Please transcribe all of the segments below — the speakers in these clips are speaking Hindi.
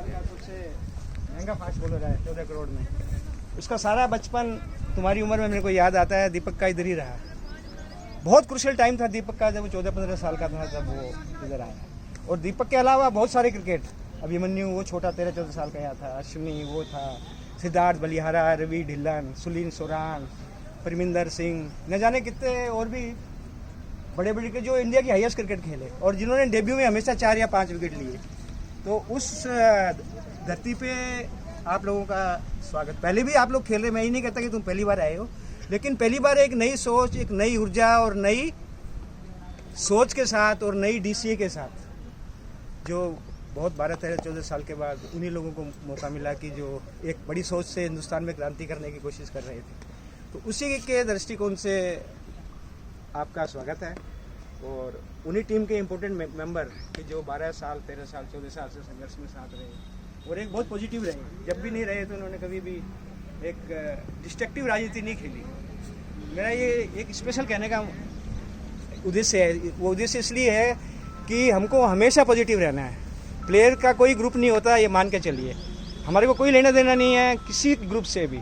सबसे महंगा फास्ट बॉलर है 14 करोड़ में। उसका सारा बचपन तुम्हारी उम्र में मेरे को याद आता है, दीपक का इधर ही रहा। बहुत क्रुशियल टाइम था दीपक का, जब वो 14-15 साल का था तब वो इधर आया। और दीपक के अलावा बहुत सारे क्रिकेट, अभिमन्यु वो छोटा 13-14 साल का था, अश्विनी वो था, सिद्धार्थ बलिहारा, रवि ढिल्लन, सुनील सोरान, परमिंदर सिंह, न जाने कितने और भी बड़े बड़े के जो इंडिया की हाईएस्ट क्रिकेट खेले और जिन्होंने डेब्यू में हमेशा 4 या 5 विकेट लिए। तो उस धरती पे आप लोगों का स्वागत। पहले भी आप लोग खेल रहे, मैं ही नहीं कहता कि तुम पहली बार आए हो, लेकिन पहली बार एक नई सोच, एक नई ऊर्जा और नई सोच के साथ और नई डीसीए के साथ, जो बहुत 12-13-14 साल के बाद उन्हीं लोगों को मौका मिला कि जो एक बड़ी सोच से हिंदुस्तान में क्रांति करने की कोशिश कर रहे थे। तो उसी के दृष्टिकोण से आपका स्वागत है। और उन्हीं टीम के इम्पोर्टेंट मेंबर कि जो 12 साल, 13 साल, 14 साल से संघर्ष में साथ रहे और एक बहुत पॉजिटिव रहे। जब भी नहीं रहे तो उन्होंने कभी भी एक डिस्ट्रक्टिव राजनीति नहीं खेली। मेरा ये एक स्पेशल कहने का उद्देश्य है। वो उद्देश्य इसलिए है कि हमको हमेशा पॉजिटिव रहना है। प्लेयर का कोई ग्रुप नहीं होता, ये मान के चलिए। हमारे को कोई लेना देना नहीं है किसी ग्रुप से भी,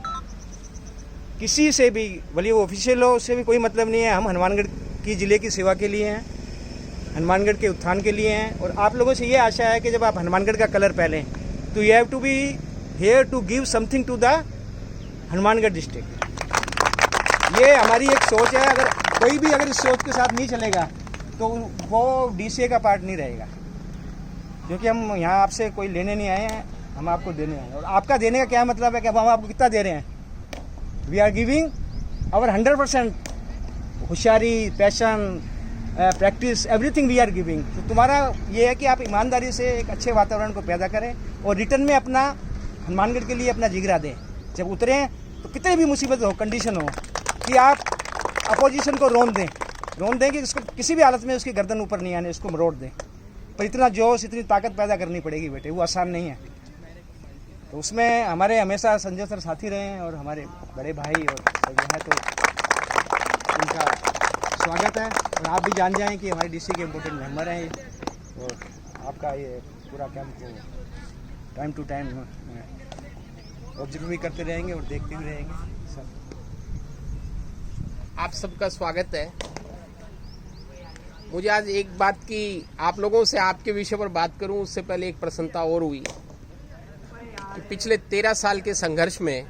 किसी से भी, भले वो ऑफिशियल हो, उससे भी कोई मतलब नहीं है। हम हनुमानगढ़ की ज़िले की सेवा के लिए हैं, हनुमानगढ़ के उत्थान के लिए हैं। और आप लोगों से ये आशा है कि जब आप हनुमानगढ़ का कलर पहलें तो you have to be here to give something to the Hanumangarh district. ये हमारी एक सोच है। अगर कोई भी अगर इस सोच के साथ नहीं चलेगा तो वो डीसीए का पार्ट नहीं रहेगा, क्योंकि हम यहाँ आपसे कोई लेने नहीं आए हैं, हम आपको देने आए हैं। और आपका देने का क्या मतलब है कि अब हम आपको कितना दे रहे हैं? वी आर गिविंग आवर 100% होशियारी, passion, practice, everything we are giving. तो तुम्हारा ये है कि आप ईमानदारी से एक अच्छे वातावरण को पैदा करें और रिटर्न में अपना हनुमानगढ़ के लिए अपना जिगरा दें। जब उतरें तो कितनी भी मुसीबत हो, कंडीशन हो, कि आप अपोजिशन को रोन दें कि उसको किसी भी हालत में उसकी गर्दन ऊपर नहीं आने, उसको मरोड़ दें। पर इतना जोश, इतनी ताकत पैदा करनी पड़ेगी बेटे, वो आसान नहीं है। तो उसमें हमारे हमेशा संजय सर साथी रहे हैं और हमारे बड़े भाई और जो है, तो उनका स्वागत है। और आप भी जान जाएं कि हमारे डीसी के इम्पोर्टेंट मेंबर हैं और आपका ये पूरा कैंप को टाइम टू टाइम ऑब्जर्व भी करते रहेंगे और देखते भी रहेंगे सब। आप सबका स्वागत है। मुझे आज एक बात की आप लोगों से आपके विषय पर बात करूं, उससे पहले एक प्रसन्नता और हुई कि पिछले 13 साल के संघर्ष में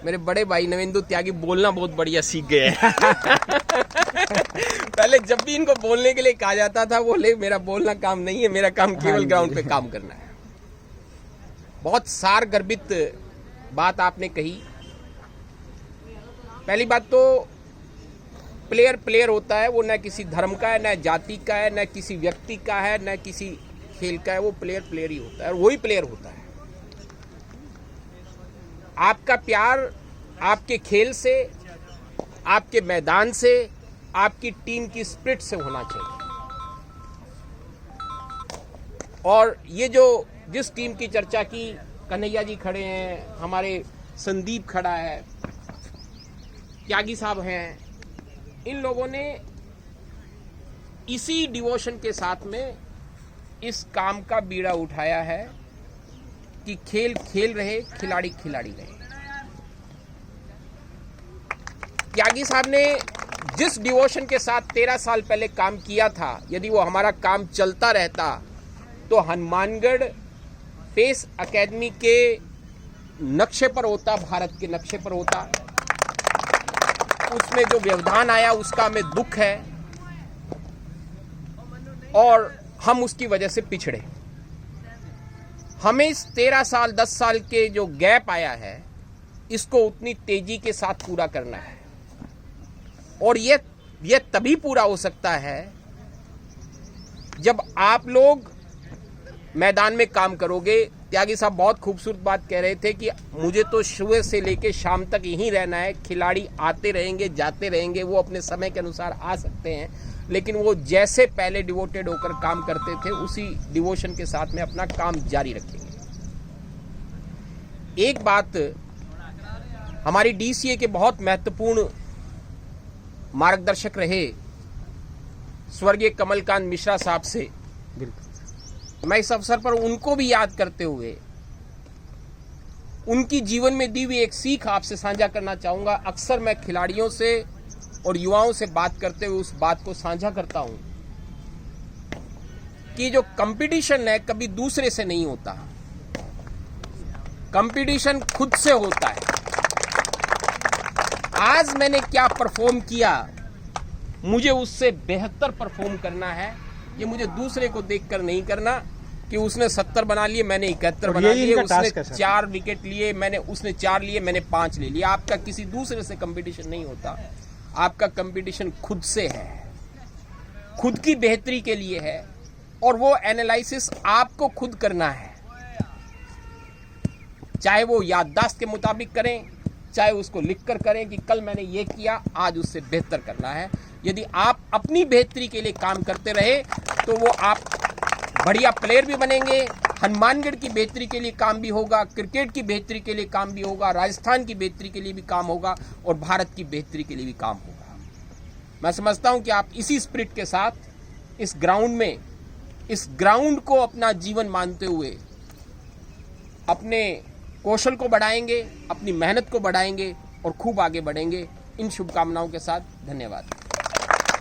मेरे बड़े भाई नवेंदु त्यागी बोलना बहुत बढ़िया सीख गए हैं। पहले जब भी इनको बोलने के लिए कहा जाता था, बोले मेरा बोलना काम नहीं है, मेरा काम केवल ग्राउंड पे काम करना है। बहुत सार गर्भित बात आपने कही। पहली बात तो प्लेयर होता है, वो न किसी धर्म का है, न जाति का है, न किसी व्यक्ति का है, न किसी खेल का है। वो प्लेयर ही होता है और वही प्लेयर होता है। आपका प्यार आपके खेल से, आपके मैदान से, आपकी टीम की स्पिरिट से होना चाहिए। और ये जो जिस टीम की चर्चा की, कन्हैया जी खड़े हैं, हमारे संदीप खड़ा है, त्यागी साहब हैं, इन लोगों ने इसी डिवोशन के साथ में इस काम का बीड़ा उठाया है कि खेल खेल रहे, खिलाड़ी खिलाड़ी रहे। त्यागी साहब ने जिस डिवोशन के साथ 13 साल पहले काम किया था, यदि वो हमारा काम चलता रहता तो हनुमानगढ़ पेस एकेडमी के नक्शे पर होता, भारत के नक्शे पर होता। उसमें जो व्यवधान आया उसका हमें दुख है और हम उसकी वजह से पिछड़े। हमें इस 13 साल 10 साल के जो गैप आया है, इसको उतनी तेजी के साथ पूरा करना है। और ये तभी पूरा हो सकता है जब आप लोग मैदान में काम करोगे। त्यागी साहब बहुत खूबसूरत बात कह रहे थे कि मुझे तो सुबह से लेकर शाम तक यहीं रहना है। खिलाड़ी आते रहेंगे, जाते रहेंगे, वो अपने समय के अनुसार आ सकते हैं, लेकिन वो जैसे पहले डिवोटेड होकर काम करते थे, उसी डिवोशन के साथ में अपना काम जारी रखेंगे। एक बात हमारी डीसीए के बहुत महत्वपूर्ण मार्गदर्शक रहे स्वर्गीय कमलकांत मिश्रा साहब से मैं इस अवसर पर उनको भी याद करते हुए उनकी जीवन में दी हुई एक सीख आपसे साझा करना चाहूंगा। अक्सर मैं खिलाड़ियों से और युवाओं से बात करते हुए उस बात को साझा करता हूं कि जो कंपटीशन है कभी दूसरे से नहीं होता, कंपटीशन खुद से होता है। आज मैंने क्या परफॉर्म किया, मुझे उससे बेहतर परफॉर्म करना है। ये मुझे दूसरे को देखकर नहीं करना कि उसने 70 बना लिए, मैंने 71 बना लिए, उसने 4 विकेट लिए, उसने 4 लिए, मैंने 5 ले लिए। आपका किसी दूसरे से कंपटीशन नहीं होता, आपका कंपटीशन खुद से है, खुद की बेहतरी के लिए है, और वो एनालिसिस आपको खुद करना है। चाहे वो याददाश्त के मुताबिक करें, चाहे उसको लिखकर करें कि कल मैंने ये किया, आज उससे बेहतर करना है। यदि आप अपनी बेहतरी के लिए काम करते रहे तो वो आप बढ़िया प्लेयर भी बनेंगे, हनुमानगढ़ की बेहतरी के लिए काम भी होगा, क्रिकेट की बेहतरी के लिए काम भी होगा, राजस्थान की बेहतरी के लिए भी काम होगा, और भारत की बेहतरी के लिए भी काम होगा। मैं समझता हूं कि आप इसी स्पिरिट के साथ इस ग्राउंड में, इस ग्राउंड को अपना जीवन मानते हुए अपने कौशल को बढ़ाएंगे, अपनी मेहनत को बढ़ाएंगे और खूब आगे बढ़ेंगे। इन शुभकामनाओं के साथ धन्यवाद।